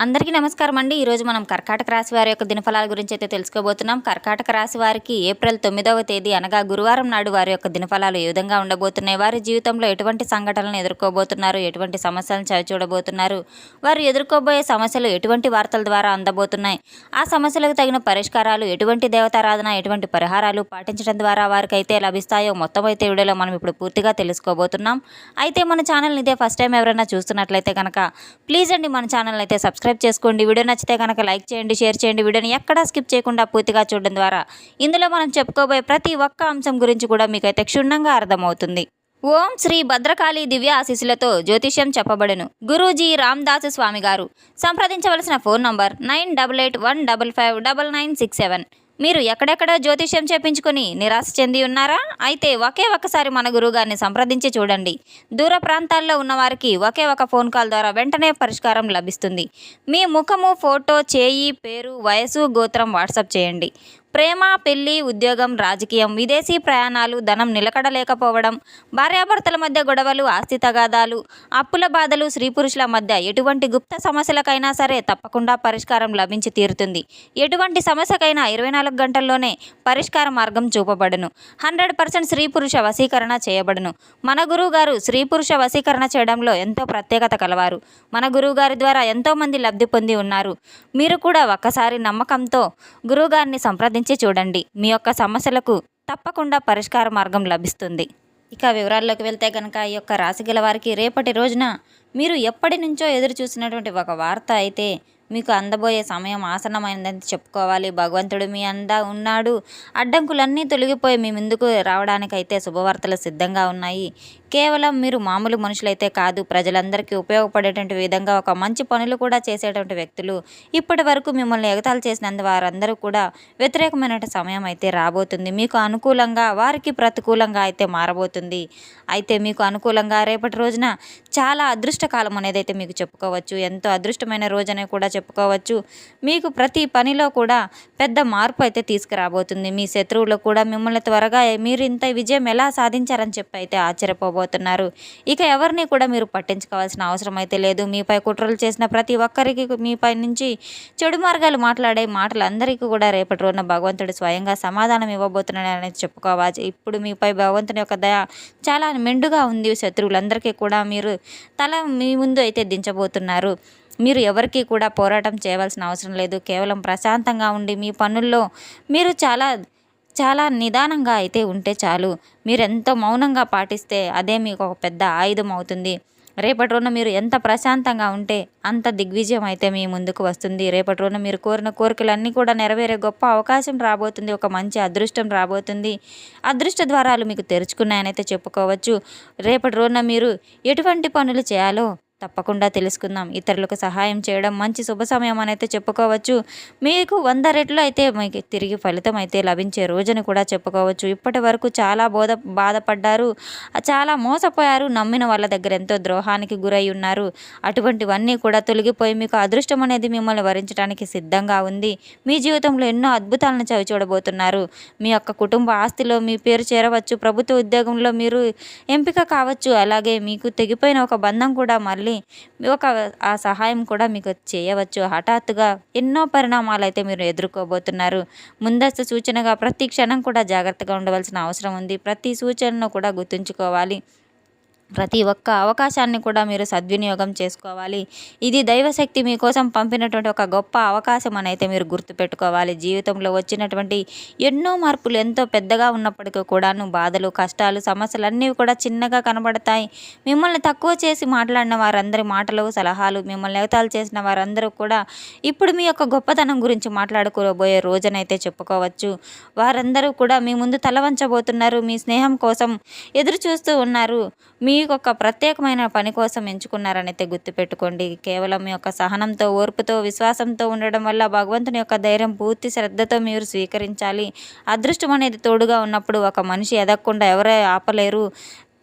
అందరికీ నమస్కారం అండి. ఈరోజు మనం కర్కాటక రాశి వారి యొక్క దినఫలాల గురించి అయితే తెలుసుకోబోతున్నాం. కర్కాటక రాశి వారికి ఏప్రిల్ 9వ తేదీ అనగా గురువారం నాడు వారి యొక్క దినఫలాలు ఏ విధంగా ఉండబోతున్నాయి, వారి జీవితంలో ఎటువంటి సంఘటనలను ఎదుర్కోబోతున్నారు, ఎటువంటి సమస్యలను చవిచూడబోతున్నారు, వారు ఎదుర్కోబోయే సమస్యలు ఎటువంటి వార్తల ద్వారా అందబోతున్నాయి, ఆ సమస్యలకు తగిన పరిష్కారాలు, ఎటువంటి దేవతారాధన, ఎటువంటి పరిహారాలు పాటించడం ద్వారా వారికి అయితే లభిస్తాయో మొత్తం అయితే వీడియోలో మనం ఇప్పుడు పూర్తిగా తెలుసుకోబోతున్నాం. అయితే మన ఛానల్ని ఇదే ఫస్ట్ టైం ఎవరైనా చూస్తున్నట్లయితే కనుక ప్లీజ్ అండి మన ఛానల్ అయితే సబ్స్క్రైబ్ చేసుకోండి. వీడియో నచ్చితే కనుక లైక్ చేయండి, షేర్ చేయండి. వీడియోని ఎక్కడా స్కిప్ చేయకుండా పూర్తిగా చూడడం ద్వారా ఇందులో మనం చెప్పుకోబోయే ప్రతి ఒక్క అంశం గురించి కూడా మీకైతే క్షుణ్ణంగా అర్థమవుతుంది. ఓం శ్రీ భద్రకాళి దివ్య ఆశీస్సులతో జ్యోతిష్యం చెప్పబడును. గురూజీ రామ్దాసు స్వామి గారు. సంప్రదించవలసిన ఫోన్ నంబర్ 9881559967. మీరు ఎక్కడెక్కడో జ్యోతిష్యం చెప్పించుకొని నిరాశ చెంది ఉన్నారా? అయితే ఒకే ఒక్కసారి మన గురువుగారిని సంప్రదించి చూడండి. దూర ప్రాంతాల్లో ఉన్నవారికి ఒకే ఒక ఫోన్ కాల్ ద్వారా వెంటనే పరిష్కారం లభిస్తుంది. మీ ముఖము, ఫోటో, చేయి, పేరు, వయసు, గోత్రం వాట్సాప్ చేయండి. ప్రేమ, పెళ్లి, ఉద్యోగం, రాజకీయం, విదేశీ ప్రయాణాలు, ధనం నిలకడలేకపోవడం, భార్యాభర్తల మధ్య గొడవలు, ఆస్తి తగాదాలు, అప్పుల బాధలు, స్త్రీ పురుషుల మధ్య ఎటువంటి గుప్త సమస్యలకైనా సరే తప్పకుండా పరిష్కారం లభించి తీరుతుంది. ఎటువంటి సమస్యకైనా 24 గంటల్లోనే పరిష్కార మార్గం చూపబడును. 100% స్త్రీ పురుష వశీకరణ చేయబడును. మన గురువు గారు స్త్రీ పురుష వశీకరణ చేయడంలో ఎంతో ప్రత్యేకత కలవారు. మన గురువు గారి ద్వారా ఎంతోమంది లబ్ధి పొంది ఉన్నారు. మీరు కూడా ఒక్కసారి నమ్మకంతో గురువుగారిని సంప్రదించి చూడండి. మీ యొక్క సమస్యలకు తప్పకుండా పరిష్కార మార్గం లభిస్తుంది. ఇక వివరాల్లోకి వెళ్తే కనుక ఈ యొక్క రాశి గల వారికి రేపటి రోజున మీరు ఎప్పటి నుంచో ఎదురు చూసినటువంటి ఒక వార్త అయితే మీకు అందబోయే సమయం ఆసన్నమైందని చెప్పుకోవాలి. భగవంతుడు మీ ఉన్నాడు. అడ్డంకులన్నీ తొలగిపోయి మీ ముందుకు రావడానికైతే శుభవార్తలు సిద్ధంగా ఉన్నాయి. కేవలం మీరు మామూలు మనుషులైతే కాదు, ప్రజలందరికీ ఉపయోగపడేటువంటి విధంగా ఒక మంచి పనులు కూడా చేసేటువంటి వ్యక్తులు. ఇప్పటి వరకు మిమ్మల్ని ఎగతాళి చేసినందు వారందరూ కూడా వ్యతిరేకమైన సమయం అయితే రాబోతుంది. మీకు అనుకూలంగా వారికి ప్రతికూలంగా అయితే మారబోతుంది. అయితే మీకు అనుకూలంగా రేపటి రోజున చాలా అదృష్టకాలం అనేది అయితే మీకు చెప్పుకోవచ్చు. ఎంతో అదృష్టమైన రోజనే కూడా చెప్పుకోవచ్చు. మీకు ప్రతి పనిలో కూడా పెద్ద మార్పు అయితే తీసుకురాబోతుంది. మీ శత్రువులు కూడా మిమ్మల్ని త్వరగా మీరు ఇంత విజయం ఎలా సాధించారని చెప్పి అయితే ఆశ్చర్యపోబోతున్నారు. ఇక ఎవరిని కూడా మీరు పట్టించుకోవాల్సిన అవసరం అయితే లేదు. మీపై కుట్రలు చేసిన ప్రతి ఒక్కరికి, మీపై నుంచి చెడు మార్గాలు మాట్లాడే మాటలందరికీ కూడా రేపటి రోజున భగవంతుడు స్వయంగా సమాధానం ఇవ్వబోతున్నాడు అనేది చెప్పుకోవచ్చు. ఇప్పుడు మీపై భగవంతుని యొక్క దయ చాలా మెండుగా ఉంది. శత్రువులందరికీ కూడా మీరు తల మీ ముందు అయితే దించబోతున్నారు. మీరు ఎవరికి కూడా పోరాటం చేయవలసిన అవసరం లేదు. కేవలం ప్రశాంతంగా ఉండి మీ పనుల్లో మీరు చాలా నిదానంగా అయితే ఉంటే చాలు. మీరు ఎంతో మౌనంగా పాటిస్తే అదే మీకు ఒక పెద్ద ఆయుధం అవుతుంది. రేపటి రోజున మీరు ఎంత ప్రశాంతంగా ఉంటే అంత దిగ్విజయం అయితే మీ ముందుకు వస్తుంది. రేపటి రోజున మీరు కోరిన కోరికలన్నీ కూడా నెరవేరే గొప్ప అవకాశం రాబోతుంది. ఒక మంచి అదృష్టం రాబోతుంది. అదృష్ట ద్వారాలు మీకు తెరుచుకున్నాయని అయితే చెప్పుకోవచ్చు. రేపటి రోజున మీరు ఎటువంటి పనులు చేయాలో తప్పకుండా తెలుసుకుందాం. ఇతరులకు సహాయం చేయడం మంచి శుభ సమయం అని అయితే చెప్పుకోవచ్చు. మీకు 100 రెట్లు అయితే మీకు తిరిగి ఫలితం అయితే లభించే రోజుని కూడా చెప్పుకోవచ్చు. ఇప్పటి వరకు చాలా బాధపడ్డారు, చాలా మోసపోయారు, నమ్మిన వాళ్ళ దగ్గర ఎంతో ద్రోహానికి గురై ఉన్నారు. అటువంటివన్నీ కూడా తొలగిపోయి మీకు అదృష్టం అనేది మిమ్మల్ని వరించడానికి సిద్ధంగా ఉంది. మీ జీవితంలో ఎన్నో అద్భుతాలను చవి చూడబోతున్నారు. మీ యొక్క కుటుంబ ఆస్తిలో మీ పేరు చేరవచ్చు. ప్రభుత్వ ఉద్యోగంలో మీరు ఎంపిక కావచ్చు. అలాగే మీకు తెగిపోయిన ఒక బంధం కూడా మళ్ళీ ఆ సహాయం కూడా మీకు చేయవచ్చు. హఠాత్తుగా ఎన్నో పరిణామాలు అయితే మీరు ఎదుర్కోబోతున్నారు. ముందస్తు సూచనగా ప్రతి క్షణం కూడా జాగ్రత్తగా ఉండవలసిన అవసరం ఉంది. ప్రతి సూచనను కూడా గుర్తుంచుకోవాలి. ప్రతి ఒక్క అవకాశాన్ని కూడా మీరు సద్వినియోగం చేసుకోవాలి. ఇది దైవశక్తి మీకోసం పంపినటువంటి ఒక గొప్ప అవకాశం అని అయితే మీరు గుర్తుపెట్టుకోవాలి. జీవితంలో వచ్చినటువంటి ఎన్నో మార్పులు ఎంతో పెద్దగా ఉన్నప్పటికీ కూడాను బాధలు, కష్టాలు, సమస్యలు అన్నీ కూడా చిన్నగా కనబడతాయి. మిమ్మల్ని తక్కువ చేసి మాట్లాడిన వారందరి మాటలు, సలహాలు, మిమ్మల్ని ఎగతాళి చేసిన వారందరూ కూడా ఇప్పుడు మీ యొక్క గొప్పతనం గురించి మాట్లాడుకోబోయే రోజనైతే చెప్పుకోవచ్చు. వారందరూ కూడా మీ ముందు తల వంచబోతున్నారు. మీ స్నేహం కోసం ఎదురు చూస్తూ ఉన్నారు. మీకు ఒక ప్రత్యేకమైన పని కోసం ఎంచుకున్నారని అయితే గుర్తుపెట్టుకోండి. కేవలం మీ యొక్క సహనంతో, ఓర్పుతో, విశ్వాసంతో ఉండడం వల్ల భగవంతుని యొక్క ధైర్యం పూర్తి శ్రద్ధతో మీరు స్వీకరించాలి. అదృష్టం అనేది తోడుగా ఉన్నప్పుడు ఒక మనిషి ఎదగకుండా ఎవరే ఆపలేరు.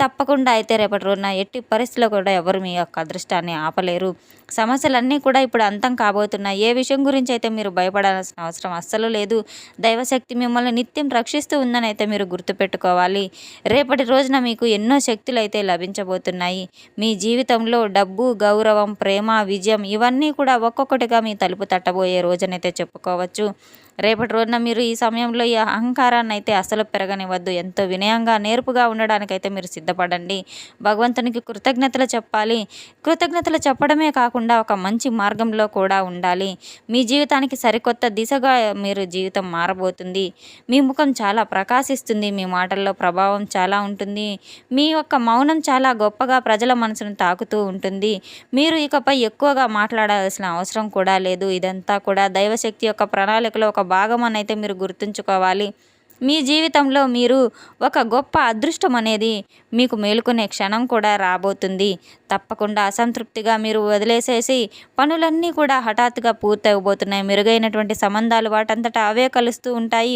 తప్పకుండా అయితే రేపటి రోజున ఎట్టి పరిస్థితిలో కూడా ఎవరు మీ యొక్క అదృష్టాన్ని ఆపలేరు. సమస్యలన్నీ కూడా ఇప్పుడు అంతం కాబోతున్నాయి. ఏ విషయం గురించి అయితే మీరు భయపడాల్సిన అవసరం అస్సలు లేదు. దైవశక్తి మిమ్మల్ని నిత్యం రక్షిస్తూ ఉందని అయితే మీరు గుర్తుపెట్టుకోవాలి. రేపటి రోజున మీకు ఎన్నో శక్తులు అయితే లభించబోతున్నాయి. మీ జీవితంలో డబ్బు, గౌరవం, ప్రేమ, విజయం ఇవన్నీ కూడా ఒక్కొక్కటిగా మీ తలుపు తట్టబోయే రోజనైతే చెప్పుకోవచ్చు. రేపటి రోజున మీరు ఈ సమయంలో ఈ అహంకారాన్ని అయితే అసలు పెరగనివ్వద్దు. ఎంతో వినయంగా, నేర్పుగా ఉండడానికైతే మీరు సిద్ధపడండి. భగవంతునికి కృతజ్ఞతలు చెప్పాలి. కృతజ్ఞతలు చెప్పడమే కాకుండా ఒక మంచి మార్గంలో కూడా ఉండాలి. మీ జీవితానికి సరికొత్త దిశగా మీరు జీవితం మారబోతుంది. మీ ముఖం చాలా ప్రకాశిస్తుంది. మీ మాటల్లో ప్రభావం చాలా ఉంటుంది. మీ యొక్క మౌనం చాలా గొప్పగా ప్రజల మనసును తాకుతూ ఉంటుంది. మీరు ఇకపై ఎక్కువగా మాట్లాడాల్సిన అవసరం కూడా లేదు. ఇదంతా కూడా దైవశక్తి యొక్క ప్రణాళికలో ఒక భాగం అని అయితే మీరు గుర్తుంచుకోవాలి. మీ జీవితంలో మీరు ఒక గొప్ప అదృష్టం అనేది మీకు మేలుకునే క్షణం కూడా రాబోతుంది. తప్పకుండా అసంతృప్తిగా మీరు వదిలేసేసి పనులన్నీ కూడా హఠాత్తుగా పూర్తవబోతున్నాయి. మెరుగైనటువంటి సంబంధాలు వాటంతటా అవే కలుస్తూ ఉంటాయి.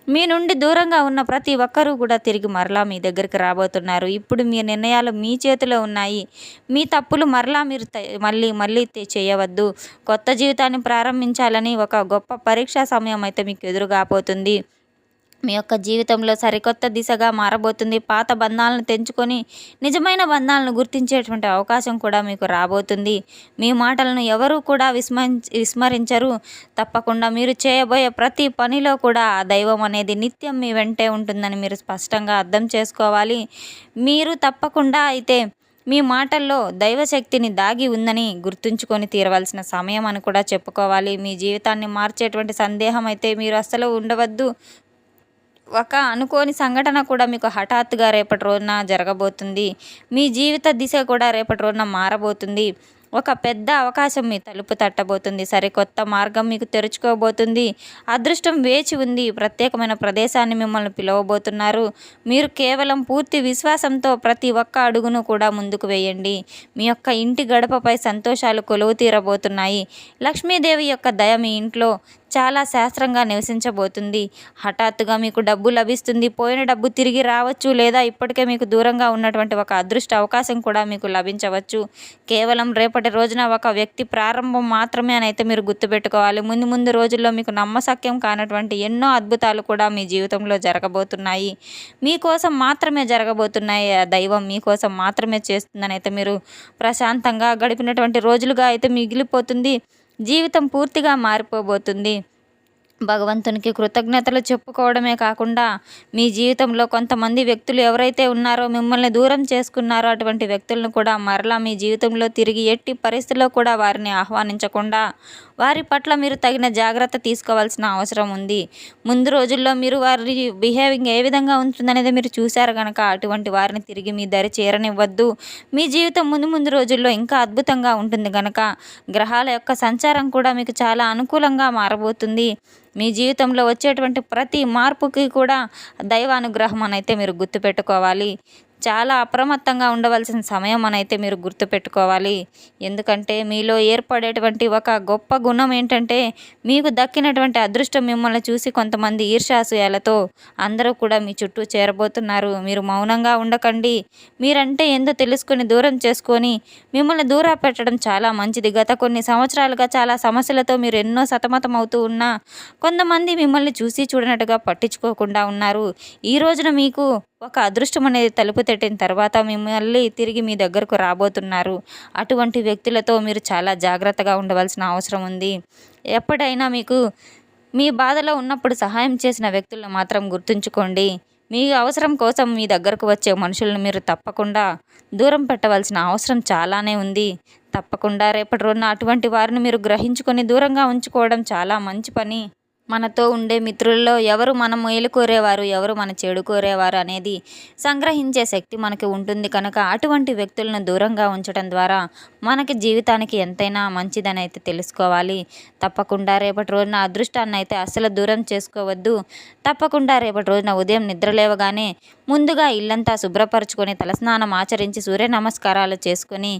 మీ నుండి దూరంగా ఉన్న ప్రతి ఒక్కరూ కూడా తిరిగి మరలా మీ దగ్గరికి రాబోతున్నారు. ఇప్పుడు మీ నిర్ణయాలు మీ చేతిలో ఉన్నాయి. మీ తప్పులు మరలా మీరు మళ్ళీ చేయవద్దు. కొత్త జీవితాన్ని ప్రారంభించాలని ఒక గొప్ప పరీక్షా సమయం అయితే మీకు ఎదురుగాపోతుంది. మీ యొక్క జీవితంలో సరికొత్త దిశగా మారబోతుంది. పాత బంధాలను తెంచుకొని నిజమైన బంధాలను గుర్తించేటువంటి అవకాశం కూడా మీకు రాబోతుంది. మీ మాటలను ఎవరూ కూడా విస్మరించరు. తప్పకుండా మీరు చేయబోయే ప్రతి పనిలో కూడా ఆ దైవం అనేది నిత్యం మీ వెంటే ఉంటుందని మీరు స్పష్టంగా అర్థం చేసుకోవాలి. మీరు తప్పకుండా అయితే మీ మాటల్లో దైవశక్తిని దాగి ఉందని గుర్తుంచుకొని తీరవలసిన సమయం అని కూడా చెప్పుకోవాలి. మీ జీవితాన్ని మార్చేటువంటి సందేహం అయితే మీరు అస్సలు ఉండవద్దు. ఒక అనుకోని సంఘటన కూడా మీకు హఠాత్తుగా రేపటి రోజున జరగబోతుంది. మీ జీవిత దిశ కూడా రేపటి రోజున మారబోతుంది. ఒక పెద్ద అవకాశం మీ తలుపు తట్టబోతుంది. సరికొత్త మార్గం మీకు తెరుచుకోబోతుంది. అదృష్టం వేచి ఉంది. ప్రత్యేకమైన ప్రదేశాన్ని మిమ్మల్ని పిలవబోతున్నారు. మీరు కేవలం పూర్తి విశ్వాసంతో ప్రతి ఒక్క అడుగును కూడా ముందుకు వేయండి. మీ యొక్క ఇంటి గడపపై సంతోషాలు కొలువు తీరబోతున్నాయి. లక్ష్మీదేవి యొక్క దయ మీ ఇంట్లో చాలా శాస్త్రంగా నివసించబోతుంది. హఠాత్తుగా మీకు డబ్బు లభిస్తుంది. పోయిన డబ్బు తిరిగి రావచ్చు, లేదా ఇప్పటికే మీకు దూరంగా ఉన్నటువంటి ఒక అదృష్ట అవకాశం కూడా మీకు లభించవచ్చు. కేవలం రేపటి రోజున ఒక వ్యక్తి ప్రారంభం మాత్రమే అని అయితే మీరు గుర్తుపెట్టుకోవాలి. ముందు రోజుల్లో మీకు నమ్మశక్యం కానటువంటి ఎన్నో అద్భుతాలు కూడా మీ జీవితంలో జరగబోతున్నాయి. మీకోసం మాత్రమే జరగబోతున్నాయి. ఆ దైవం మీకోసం మాత్రమే చేస్తుందని అయితే మీరు ప్రశాంతంగా గడిపినటువంటి రోజులుగా అయితే మిగిలిపోతుంది. జీవితం పూర్తిగా మారిపోబోతుంది. భగవంతునికి కృతజ్ఞతలు చెప్పుకోవడమే కాకుండా మీ జీవితంలో కొంతమంది వ్యక్తులు ఎవరైతే ఉన్నారో, మిమ్మల్ని దూరం చేసుకున్నారో, అటువంటి వ్యక్తులను కూడా మరలా మీ జీవితంలో తిరిగి ఎట్టి పరిస్థితుల్లో కూడా వారిని ఆహ్వానించకుండా వారి పట్ల మీరు తగిన జాగ్రత్త తీసుకోవాల్సిన అవసరం ఉంది. ముందు రోజుల్లో మీరు వారి బిహేవింగ్ ఏ విధంగా ఉంటుందనేది మీరు చూశారు కనుక అటువంటి వారిని తిరిగి మీ దరి చేరనివ్వద్దు. మీ జీవితం ముందు రోజుల్లో ఇంకా అద్భుతంగా ఉంటుంది కనుక గ్రహాల యొక్క సంచారం కూడా మీకు చాలా అనుకూలంగా మారబోతుంది. మీ జీవితంలో వచ్చేటువంటి ప్రతి మార్పుకి కూడా దైవానుగ్రహం అని అయితే మీరు గుర్తుపెట్టుకోవాలి. చాలా అప్రమత్తంగా ఉండవలసిన సమయం అని అయితే మీరు గుర్తుపెట్టుకోవాలి. ఎందుకంటే మీలో ఏర్పడేటువంటి ఒక గొప్ప గుణం ఏంటంటే, మీకు దక్కినటువంటి అదృష్టం మిమ్మల్ని చూసి కొంతమంది ఈర్ష్యాసూయాలతో అందరూ కూడా మీ చుట్టూ చేరబోతున్నారు. మీరు మౌనంగా ఉండకండి. మీరంటే ఏందో తెలుసుకొని దూరం చేసుకొని మిమ్మల్ని దూరం పెట్టడం చాలా మంచిది. గత కొన్ని సంవత్సరాలుగా చాలా సమస్యలతో మీరు ఎన్నో సతమతం అవుతూ ఉన్నా కొంతమంది మిమ్మల్ని చూసి చూడనట్టుగా పట్టించుకోకుండా ఉన్నారు. ఈ రోజున మీకు ఒక అదృష్టం అనేది తలుపు తట్టిన తర్వాత మిమ్మల్ని తిరిగి మీ దగ్గరకు రాబోతున్నారు. అటువంటి వ్యక్తులతో మీరు చాలా జాగ్రత్తగా ఉండవలసిన అవసరం ఉంది. ఎప్పుడైనా మీకు మీ బాధలో ఉన్నప్పుడు సహాయం చేసిన వ్యక్తులను మాత్రం గుర్తుంచుకోండి. మీ అవసరం కోసం మీ దగ్గరకు వచ్చే మనుషులను మీరు తప్పకుండా దూరం పెట్టవలసిన అవసరం చాలానే ఉంది. తప్పకుండా రేపటి రోజున అటువంటి వారిని మీరు గ్రహించుకొని దూరంగా ఉంచుకోవడం చాలా మంచి పని. మనతో ఉండే మిత్రుల్లో ఎవరు మన మేలు కోరేవారు, ఎవరు మన చెడు కోరేవారు అనేది సంగ్రహించే శక్తి మనకి ఉంటుంది కనుక అటువంటి వ్యక్తులను దూరంగా ఉంచడం ద్వారా మనకి జీవితానికి ఎంతైనా మంచిదని అయితే తెలుసుకోవాలి. తప్పకుండా రేపటి రోజున అదృష్టాన్ని అయితే అస్సలు దూరం చేసుకోవద్దు. తప్పకుండా రేపటి రోజున ఉదయం నిద్ర లేవగానే ముందుగా ఇల్లంతా శుభ్రపరచుకొని తలస్నానం ఆచరించి సూర్య నమస్కారాలు చేసుకొని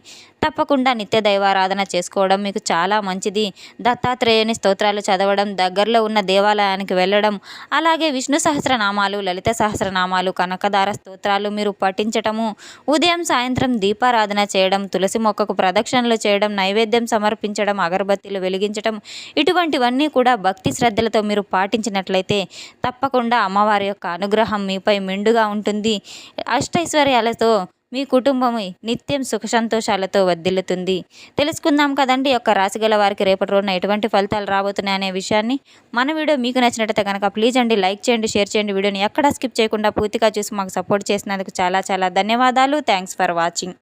తప్పకుండా నిత్య దైవారాధన చేసుకోవడం మీకు చాలా మంచిది. దత్తాత్రేయుని స్తోత్రాలు చదవడం, దగ్గరలో ఉన్న దేవాలయానికి వెళ్ళడం, అలాగే విష్ణు సహస్రనామాలు, లలిత సహస్రనామాలు, కనకదార స్తోత్రాలు మీరు పఠించటము, ఉదయం సాయంత్రం దీపారాధన చేయడం, తులసి మొక్కకు ప్రదక్షిణలు చేయడం, నైవేద్యం సమర్పించడం, అగరబత్తీలు వెలిగించడం, ఇటువంటివన్నీ కూడా భక్తి శ్రద్ధలతో మీరు పాటించినట్లయితే తప్పకుండా అమ్మవారి యొక్క అనుగ్రహం మీపై మెండుగా ఉంటుంది. అష్టైశ్వర్యాలతో మీ కుటుంబం నిత్యం సుఖ సంతోషాలతో వర్ధిల్లుతుంది. తెలుసుకుందాం కదండి యొక్క రాశి గల వారికి రేపటి రోజున ఎటువంటి ఫలితాలు రాబోతున్నాయి అనే విషయాన్ని. మన వీడియో మీకు నచ్చినట్లయితే కనుక ప్లీజ్ అండి లైక్ చేయండి, షేర్ చేయండి. వీడియోని ఎక్కడా స్కిప్ చేయకుండా పూర్తిగా చూసి మాకు సపోర్ట్ చేసినందుకు చాలా చాలా ధన్యవాదాలు. Thanks for watching.